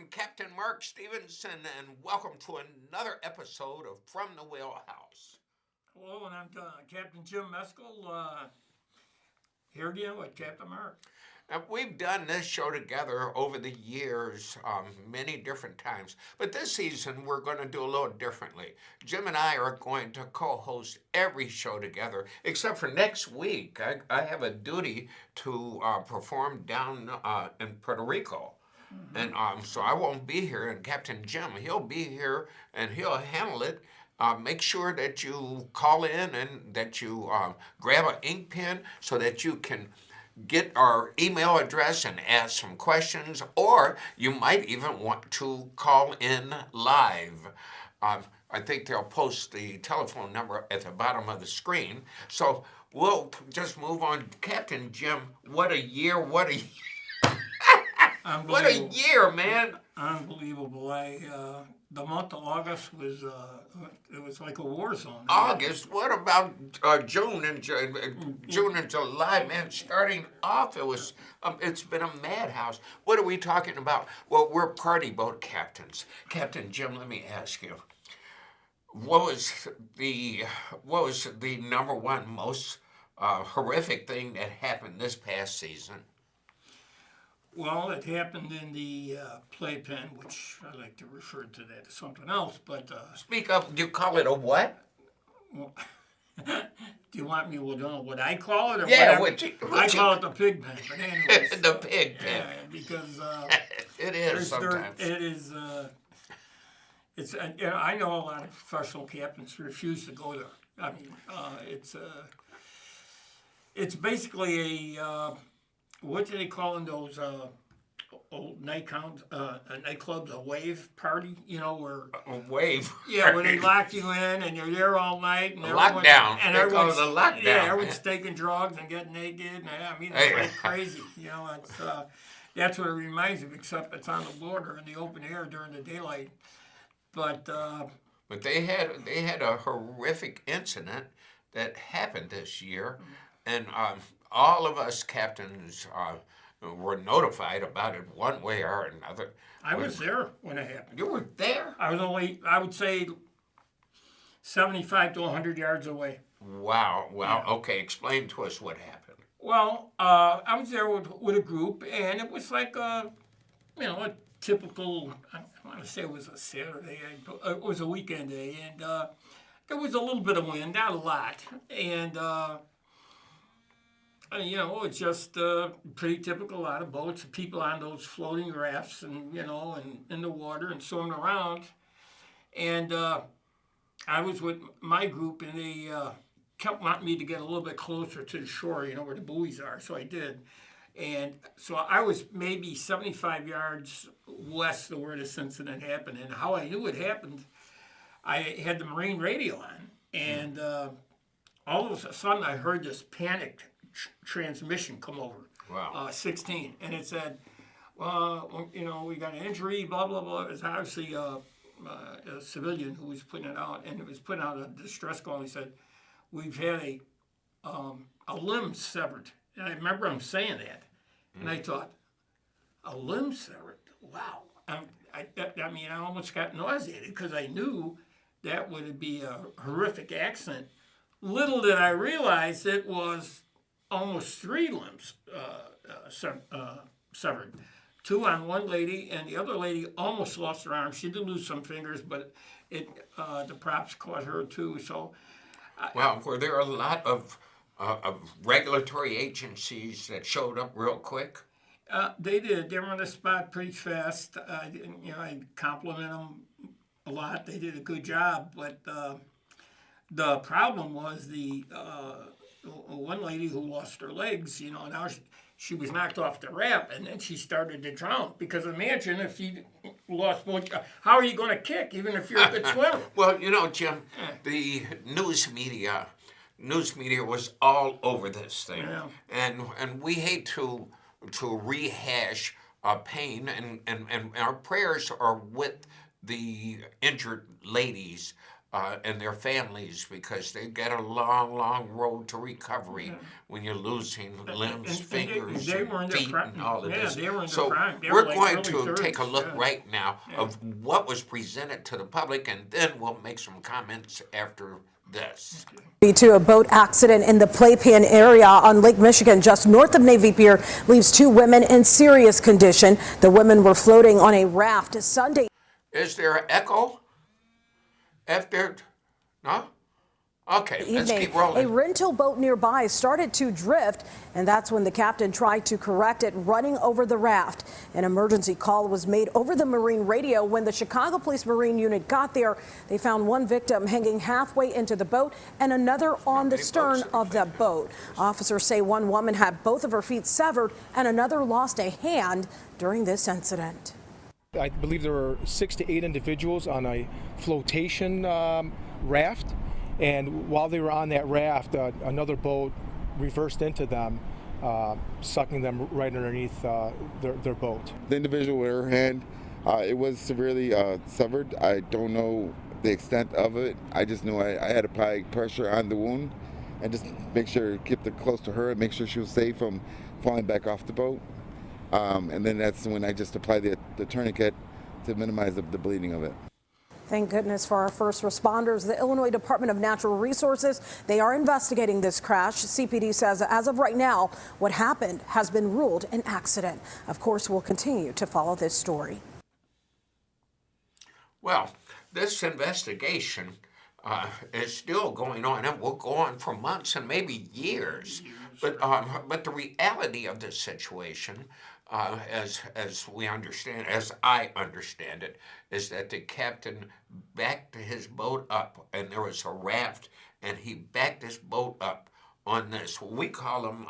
I'm Captain Mark Stevenson, and welcome to another episode of From the Wheelhouse. Hello, and I'm Captain Jim Meskel, here again with Captain Mark. Now, we've done this show together over the years, many different times, but this season we're going to do a little differently. Jim and I are going to co-host every show together, except for next week. I have a duty to perform down in Puerto Rico. And so I won't be here, and Captain Jim, he'll be here, and he'll handle it. Make sure that you call in and that you grab an ink pen so that you can get our email address and ask some questions, or you might even want to call in live. I think they'll post the telephone number at the bottom of the screen. So we'll just move on. Captain Jim, what a year, what a year, man! Unbelievable. The month of August was it was like a war zone. August. What about June and June and July, man? Starting off, it's been a madhouse. What are we talking about? Well, we're party boat captains. Captain Jim, let me ask you, what was the number one most horrific thing that happened this past season? Well, it happened in the playpen, which I like to refer to that as something else, but... Speak up. Do you call it a what? Well, do you want me to know what I call it? Or yeah, I call it the pig pen, but anyways. The pig pen. Because... it is sometimes. It is... It's. I know a lot of professional captains refuse to go there. I mean, it's basically a... what do they call in those old nightclubs? A wave party, where a wave. Yeah, where they lock you in and you're there all night. And lockdown. And they call it a lockdown. Yeah, everyone's taking drugs and getting naked. And, I mean, it's like crazy. It's that's what it reminds me of. Except it's on the water in the open air during the daylight. But they had a horrific incident that happened this year, and all of us captains were notified about it one way or another. I was there when it happened. You were there? I was only, I would say, 75 to 100 yards away. Wow. Yeah. Okay, explain to us what happened. Well, I was there with a group, and it was like a typical, I want to say it was a Saturday, it was a weekend day, and there was a little bit of wind, not a lot, and it's just pretty typical. A lot of boats, people on those floating rafts, and and in the water and swimming around. And I was with my group, and they kept wanting me to get a little bit closer to the shore, where the buoys are. So I did, and so I was maybe 75 yards west of where this incident happened. And how I knew it happened, I had the Marine radio on, and all of a sudden I heard this panicked transmission come over. Wow. 16, and it said, we got an injury, blah blah blah. It was obviously a civilian who was putting it out, and it was putting out a distress call. He said, "We've had a limb severed." And I remember him saying that, and I thought, "A limb severed? Wow!" I almost got nauseated because I knew that would be a horrific accident. Little did I realize it was almost 3 limbs severed. 2 on one lady, and the other lady almost lost her arm. She did lose some fingers, but the props caught her too. So, were there a lot of regulatory agencies that showed up real quick? They did. They were on the spot pretty fast. I compliment them a lot. They did a good job, but the problem was the one lady who lost her legs. Now she was knocked off the raft, and then she started to drown. Because imagine if you lost both. How are you going to kick, even if you're a good swimmer? Well, Jim, the news media was all over this thing, and we hate to rehash pain, and our prayers are with the injured ladies and their families, because they get a long, long road to recovery when you're losing limbs, And fingers, they were in their feet, prime. and all of Yeah, this. they were in their So prime. They we're were like going early to take a 30s, look yeah. right now of what was presented to the public, and then we'll make some comments after this. To a boat accident in the Playpen area on Lake Michigan, just north of Navy Pier, leaves 2 women in serious condition. The women were floating on a raft Sunday. Is there an echo? After, no? Okay, let's keep A rolling. rental boat nearby started to drift, and that's when the captain tried to correct it, running over the raft. An emergency call was made over the marine radio. When the Chicago Police Marine Unit got there, they found one victim hanging halfway into the boat and another on the stern of the boat. Officers say one woman had both of her feet severed and another lost a hand during this incident. I believe there were 6 to 8 individuals on a flotation raft, and while they were on that raft, another boat reversed into them, sucking them right underneath their boat. The individual with her hand, it was severely severed. I don't know the extent of it. I just know I had to apply pressure on the wound and just make sure, keep it close to her and make sure she was safe from falling back off the boat. And then that's when I just applied the tourniquet to minimize the bleeding of it. Thank goodness for our first responders. The Illinois Department of Natural Resources, they are investigating this crash. CPD says as of right now, what happened has been ruled an accident. Of course, we'll continue to follow this story. Well, this investigation is still going on, and will go on for months and maybe years. But the reality of this situation, as we understand, as I understand it, is that the captain backed his boat up, and there was a raft, and he backed his boat up on this. We call them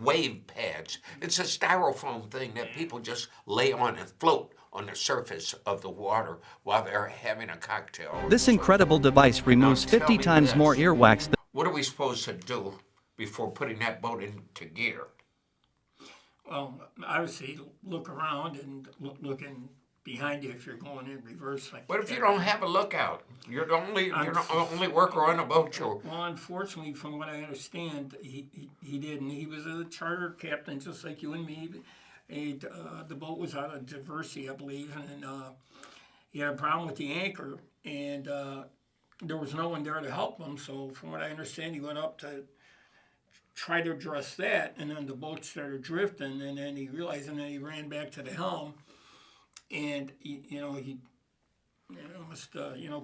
wave pads. It's a styrofoam thing that people just lay on and float on the surface of the water while they're having a cocktail. This incredible device removes Now, tell 50 me times this. more earwax than... What are we supposed to do before putting that boat into gear? Well, obviously, look around and looking behind you if you're going in reverse. Like What if that. you don't have a lookout? You're the only worker on the boat. Well, unfortunately, from what I understand, he didn't. He was a charter captain, just like you and me. The boat was out of Diversey, I believe, and he had a problem with the anchor, and there was no one there to help him. So, from what I understand, he went up to try to address that, and then the boat started drifting, and then he realized, and then he ran back to the helm, and he almost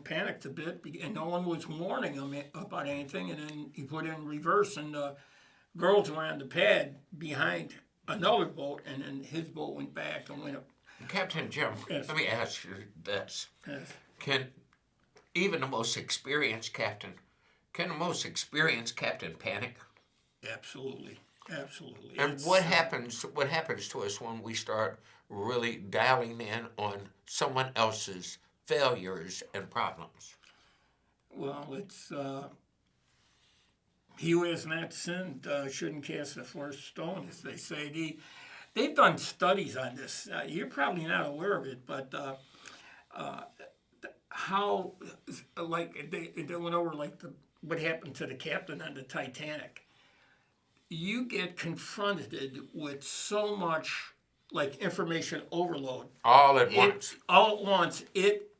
panicked a bit, and no one was warning him about anything, and then he put in reverse, and the girls were on the pad behind another boat, and then his boat went back and went up. Captain Jim, Yes. let me ask you this. Yes. Can even the most experienced captain panic? Absolutely. And It's, what happens to us when we start really dialing in on someone else's failures and problems? Well, it's he who has not sinned shouldn't cast the first stone, as they say. They've done studies on this. You're probably not aware of it, but how, like, they went over what happened to the captain on the Titanic. You get confronted with so much information overload All at once. all at once. It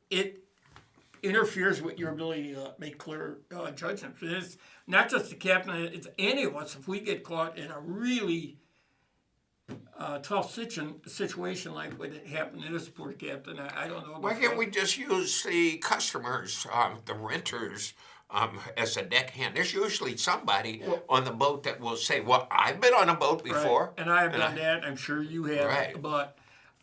interferes with your ability to make clear judgments. It's not just the captain; it's any of us. If we get caught in a really tough situation like what happened to this poor captain, I don't know. Why can't we just use the customers, the renters, as a deckhand? There's usually somebody on the boat that will say, well, I've been on a boat before. Right. And I've done that. I'm sure you have. Right. But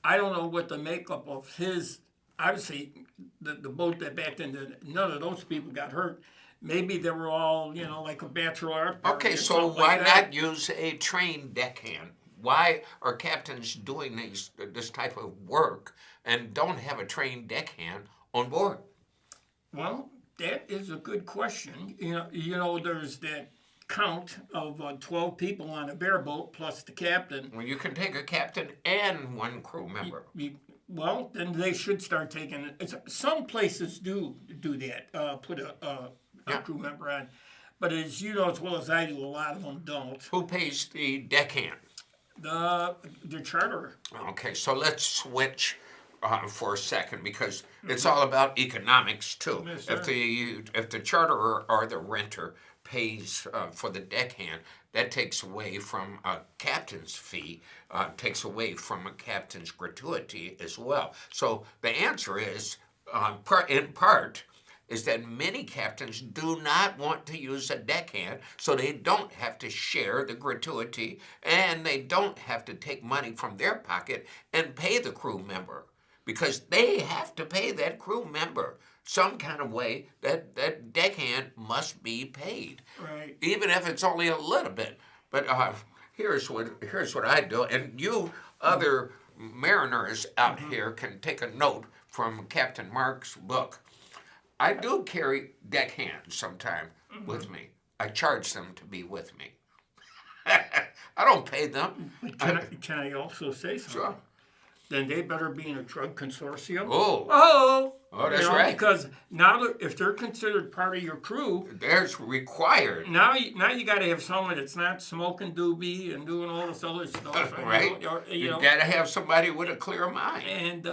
I don't know what the makeup of his. Obviously, the boat that backed into, none of those people got hurt. Maybe they were all, like a bachelor. Okay, so why not use a trained deckhand? Why are captains doing this type of work and don't have a trained deckhand on board? Well, that is a good question. There's that count of 12 people on a bareboat plus the captain. Well, you can take a captain and one crew member. Well, then they should start taking it. Some places do that, put a crew member on. But as you know as well as I do, a lot of them don't. Who pays the deckhand? The charterer. Okay, so let's switch for a second because it's all about economics too. Yes, sir. If the charterer or the renter pays for the deckhand, that takes away from a captain's fee, takes away from a captain's gratuity as well. So the answer is, in part, is that many captains do not want to use a deckhand, so they don't have to share the gratuity and they don't have to take money from their pocket and pay the crew member, because they have to pay that crew member some kind of way. That deckhand must be paid, Right. even if it's only a little bit. But here's what I do, and you other mariners out here can take a note from Captain Mark's book. I do carry deckhands sometime with me. I charge them to be with me. I don't pay them. Can I also say something? Sure. Then they better be in a drug consortium. Oh, that's right. Because now if they're considered part of your crew, There's required, now you got to have someone that's not smoking doobie and doing all this other stuff. right? You know, got to have somebody with a clear mind. and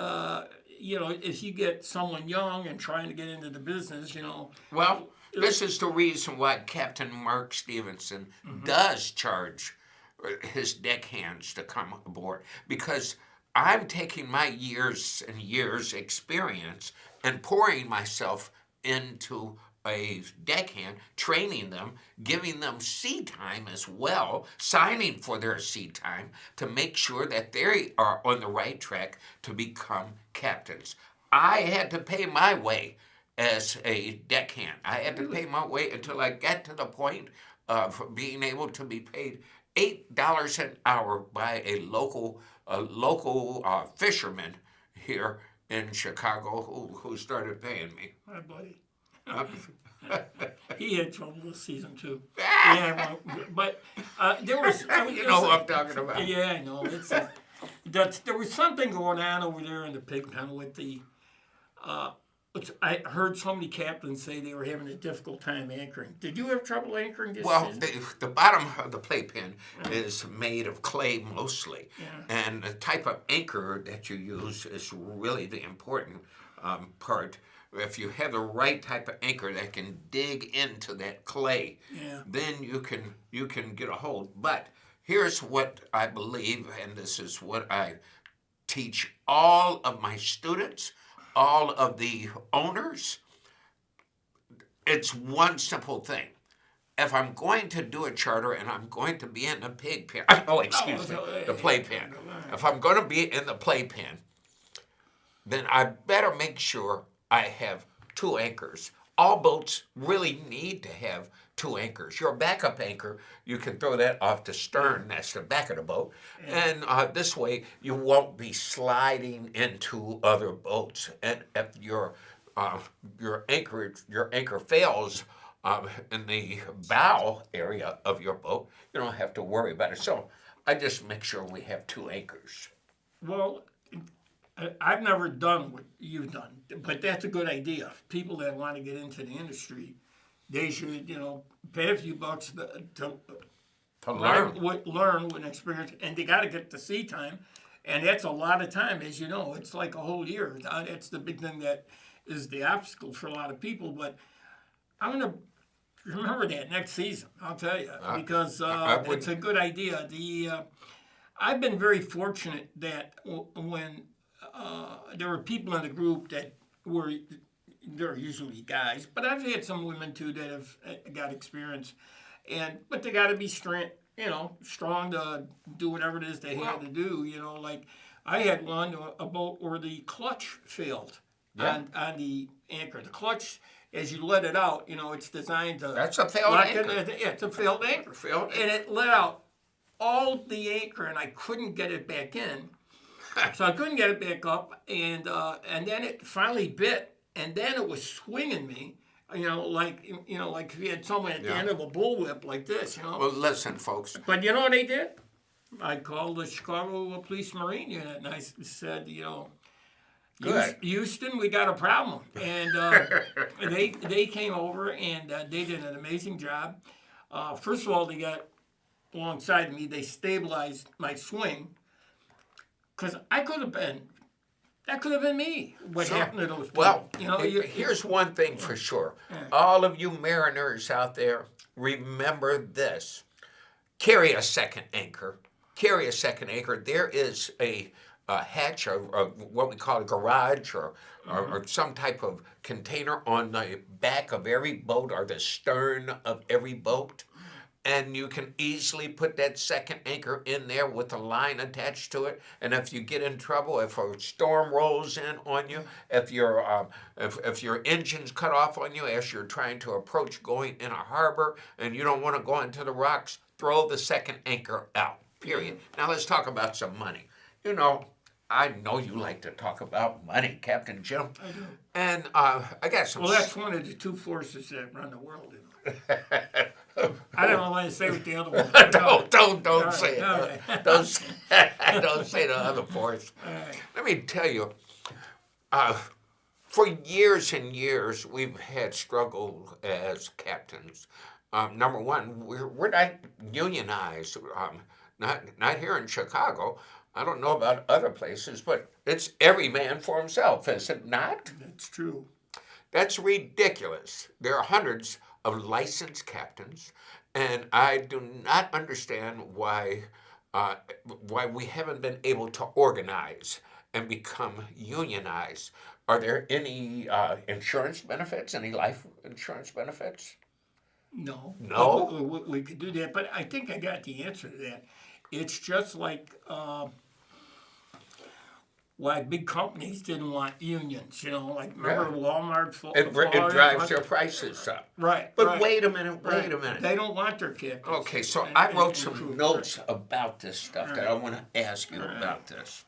if you get someone young and trying to get into the business, Well, this is the reason why Captain Mark Stevenson does charge his deckhands to come aboard, because I'm taking my years and years experience and pouring myself into a deckhand, training them, giving them sea time as well, signing for their sea time to make sure that they are on the right track to become captains. I had to pay my way as a deckhand. I had to pay my way until I got to the point of being able to be paid $8 an hour by a local fisherman here in Chicago who started paying me. my buddy. He had trouble this season too. Yeah, but there was. You know who I'm talking about. Yeah, I know. There was something going on over there in the pig pen with the. I heard so many captains say they were having a difficult time anchoring. Did you have trouble anchoring this Well, season? the bottom of the playpen is made of clay mostly, and the type of anchor that you use is really the important part. If you have the right type of anchor that can dig into that clay, then you can get a hold. But here's what I believe, and this is what I teach all of my students, all of the owners. It's one simple thing. If I'm going to do a charter and I'm going to be in the pig pen, the playpen. If I'm going to be in the playpen, then I better make sure I have 2 anchors. All boats really need to have 2 anchors. Your backup anchor, you can throw that off the stern, that's the back of the boat. And this way, you won't be sliding into other boats. And if your anchor fails in the bow area of your boat, you don't have to worry about it. So I just make sure we have 2 anchors. Well, I've never done what you've done, but that's a good idea. People that want to get into the industry, they should, pay a few bucks to learn. learn with experience, and they got to get the sea time, and that's a lot of time, as you know. It's like a whole year. That's the big thing that is the obstacle for a lot of people. But I'm gonna remember that next season. I'll tell you, because it's a good idea. I've been very fortunate that when there were people in the group that they're usually guys, but I've had some women too that have got experience, but they got to be strong to do whatever it is they had to do. Like I had a boat where the clutch failed on the anchor. The clutch, as you let it out, it's designed to. That's a failed anchor. It's a failed anchor. And it let out all the anchor, and I couldn't get it back in. So I couldn't get it back up, and then it finally bit, and then it was swinging me, like if you had someone at the end of a bullwhip like this, Well, listen, folks. But you know what they did? I called the Chicago Police Marine Unit, and I said, Good. Houston, we got a problem, and they came over and they did an amazing job. First of all, they got alongside me. They stabilized my swing because that could have been me. What Sure. happened to those people? Well, you know, here's one thing for sure. All of you mariners out there, remember this. Carry a second anchor. Carry a second anchor. There is a hatch, or what we call a garage, or some type of container on the back of every boat or the stern of every boat. And you can easily put that second anchor in there with a line attached to it. And if you get in trouble, if a storm rolls in on you, if your engine's cut off on you as you're trying to approach going in a harbor and you don't want to go into the rocks, throw the second anchor out, period. Now let's talk about some money. You know, I know you like to talk about money, Captain Jim. I do. And I got some... Well, that's one of the two forces that run the world. I don't know why to say what the other one. Don't say it. all right. Don't say the other force. right. Let me tell you, for years and years, we've had struggle as captains. Number one, we're not unionized. Not here in Chicago. I don't know about other places, but it's every man for himself, is it not? That's true. That's ridiculous. There are hundreds of licensed captains, and I do not understand why we haven't been able to organize and become unionized. Are there any insurance benefits, any life insurance benefits? No. No? We could do that, but I think I got the answer to that. It's just like why big companies didn't want unions, you know, like remember Walmart, It drives their prices up. Right. But right. wait a minute. They don't want their captains. Okay, so And- I and- wrote and some crew. notes about this stuff that I want to ask you about this.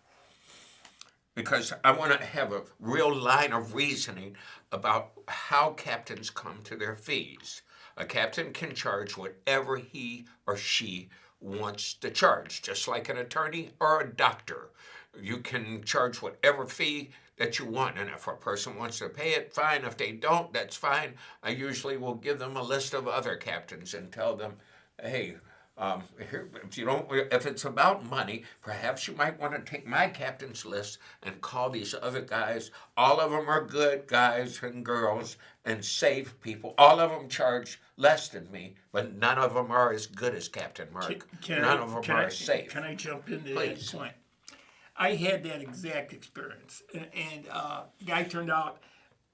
Because I want to have a real line of reasoning about how captains come to their fees. A captain can charge whatever he or she wants to charge, just like an attorney or a doctor. You can charge whatever fee that you want, and if a person wants to pay it, fine. If they don't, that's fine. I usually will give them a list of other captains and tell them, hey, if it's about money, perhaps you might want to take my captain's list and call these other guys. All of them are good guys and girls and safe people. All of them charge less than me, but none of them are as good as Captain Mark. None of them are as safe. Can I jump into Please. that point? I had that exact experience, and guy turned out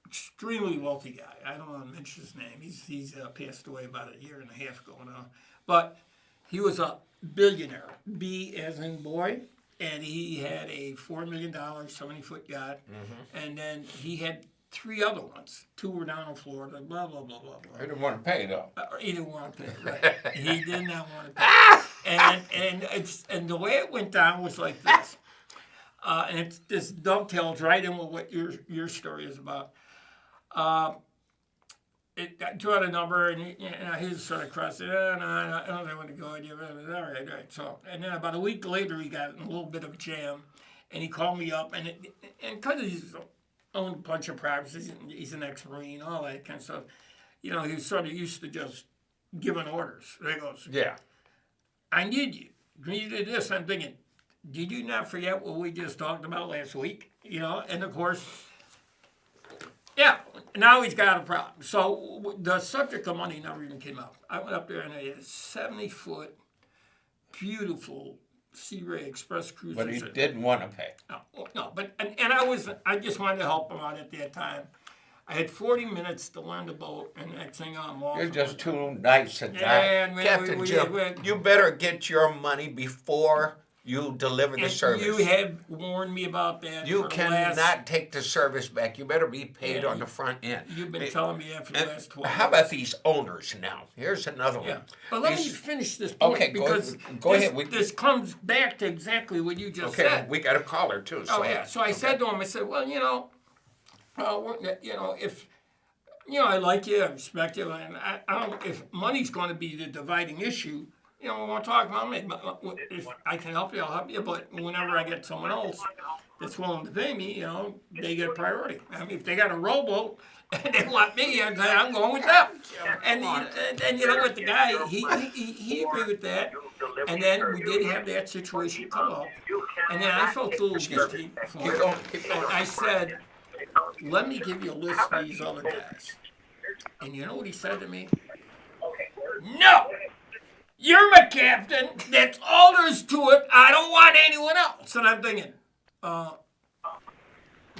extremely wealthy guy. I don't want to mention his name. He's passed away about a year and a half ago now, but he was a billionaire. B as in boy, and he had a $4 million 70-foot yacht, and then he had 3 other ones. 2 were down in Florida. Blah blah blah blah blah. I didn't want to pay though. He didn't want to pay. Right. He did not want to pay. And the way it went down was like this. And this dovetails right in with what your story is about. It drew out a number, and he was sort of crossed it. No, I don't want to go. All right. So, and then about a week later, he got in a little bit of a jam, and he called me up, and because he's owned a bunch of properties, he's an ex-Marine, all that kind of stuff. You know, he was sort of used to just giving orders. He goes, Yeah. I need you. You did this. I'm thinking, did you not forget what we just talked about last week? You know, and of course, yeah, now he's got a problem. So the subject of money never even came up. I went up there and I had a 70-foot, beautiful Sea Ray Express cruiser. But he didn't want to pay. No, but and I just wanted to help him out at that time. I had 40 minutes to learn the boat, and next thing I'm off. You're just too nice a guy. Yeah, and Captain Jim, you better get your money before you deliver the and service. you have warned me about that. You for the cannot last, take the service back. You better be paid on the front end. You've been telling me that for the And last 12 how about these owners now? Here's another Yeah. one. But let me These- finish this point Okay, go because ahead. this comes back to exactly what you just Okay, said. we got a caller too. Oh yeah. So I said to him, I said, well, if I like you, I respect you, and I don't. If money's going to be the dividing issue, we want to talk about me. If I can help you, I'll help you. But whenever I get someone else, that's willing to pay me, they get priority. I mean, if they got a rowboat and they want me, I'm going with them. And you know what, the guy, he agreed with that. And then we did have that situation come up. And then I felt a little guilty for Keep it. going, keep And going. I said, let me give you a list of these other guys. And you know what he said to me? No! You're my captain. That's all there is to it. I don't want anyone else. And I'm thinking,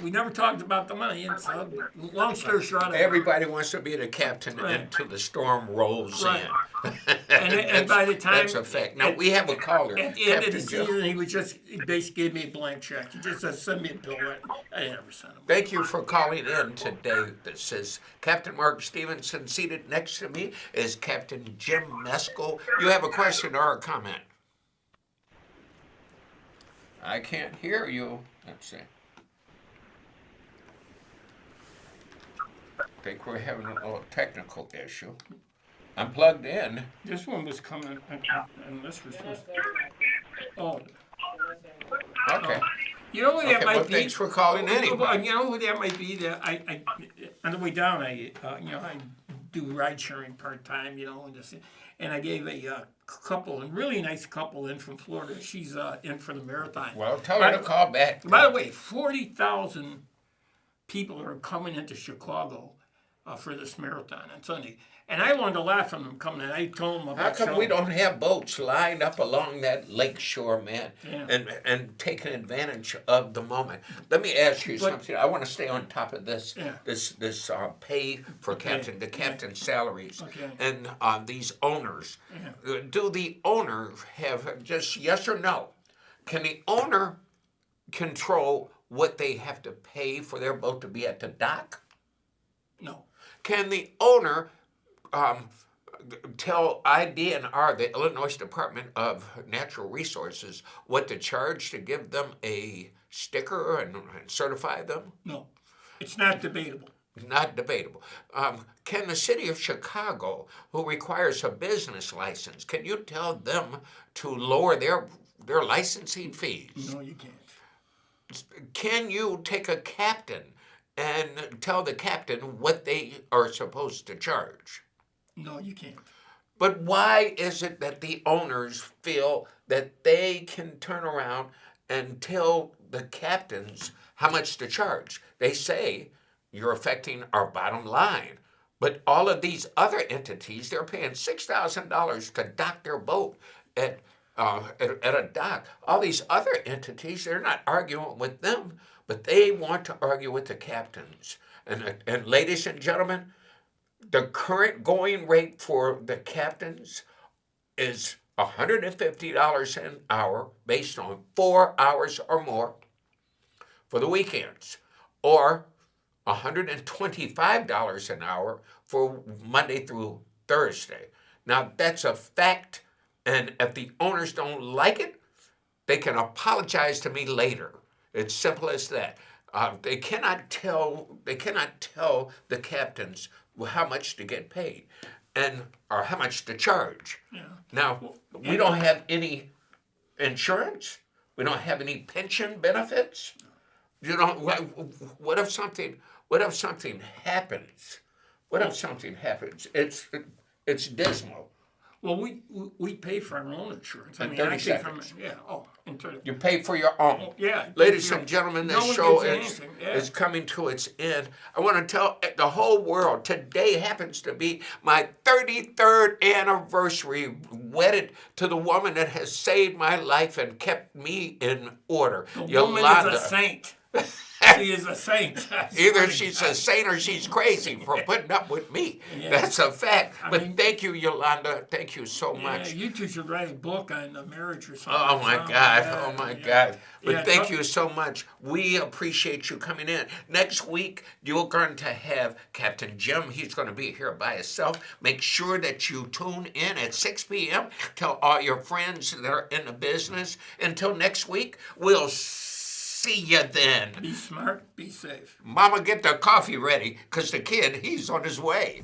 we never talked about the money. And so, long story short, Everybody wants to be the captain Right. until the storm rolls Right. in. And by the time- That's a fact. Now, we have a caller. at the end of the Captain Joe. season, he basically gave me a blank check. He just said, send me a bill. I never sent him. Thank you for calling in today. This is Captain Mark Stevenson. Seated next to me is Captain Jim Meskel. You have a question or a comment? I can't hear you. Let's see. I think we're having a little technical issue. I'm plugged in. This one was coming, and this was supposed to. Oh. Okay. You know what that Okay, might well, be? thanks for calling anyway. You know what that might be? That I on the way down, I do ride sharing part time, and I gave a couple, a really nice couple in from Florida. She's in for the marathon. Well, tell her to call back. By the way, 40,000 people are coming into Chicago for this marathon on Sunday. And I learned a lot from them coming in. I told them about How come we showing- don't have boats lined up along that lake shore, man, Yeah. and taking advantage of the moment? Let me ask you something. I want to stay on top of this. Yeah. This pay for the captain's salaries, Okay. and these owners. Do the owner have just yes or no? Can the owner control what they have to pay for their boat to be at the dock? No. Can the owner tell IDNR, the Illinois Department of Natural Resources, what to charge to give them a sticker and certify them? No. It's not debatable. Not debatable. Can the city of Chicago, who requires a business license, can you tell them to lower their licensing fees? No, you can't. Can you take a captain and tell the captain what they are supposed to charge? No, you can't. But why is it that the owners feel that they can turn around and tell the captains how much to charge? They say, you're affecting our bottom line. But all of these other entities, they're paying $6,000 to dock their boat at a dock. All these other entities, they're not arguing with them, but they want to argue with the captains. And ladies and gentlemen, the current going rate for the captains is $150 an hour based on 4 hours or more for the weekends, or $125 an hour for Monday through Thursday. Now, that's a fact, and if the owners don't like it, they can apologize to me later. It's simple as that. They cannot tell the captains how much to get paid, or how much to charge. Yeah. Now, we don't have any insurance. We don't have any pension benefits. What if something happens? What if something happens? It's dismal. Well, we pay for our own insurance. I In mean, 30 I pay seconds. for my, yeah. Oh, in 30. You pay for your own. Yeah. Ladies Yeah. and gentlemen, No this one show gets anything, yeah. is coming to its end. I want to tell the whole world, today happens to be my 33rd anniversary, wedded to the woman that has saved my life and kept me in order. The woman is a saint. She is a saint. Either she's a saint or she's crazy for putting up with me. Yeah. That's a fact. I But mean- thank you, Yolanda. Thank you so Yeah, much. you two should write a book on marriage or something. Oh my God! Oh my God! But Yeah, thank no- you so much. We appreciate you coming in. Next week, you're going to have Captain Jim. He's going to be here by himself. Make sure that you tune in at 6 p.m. Tell all your friends that are in the business. Until next week, we'll see you then. Be smart, be safe. Mama, get the coffee ready, because the kid, he's on his way.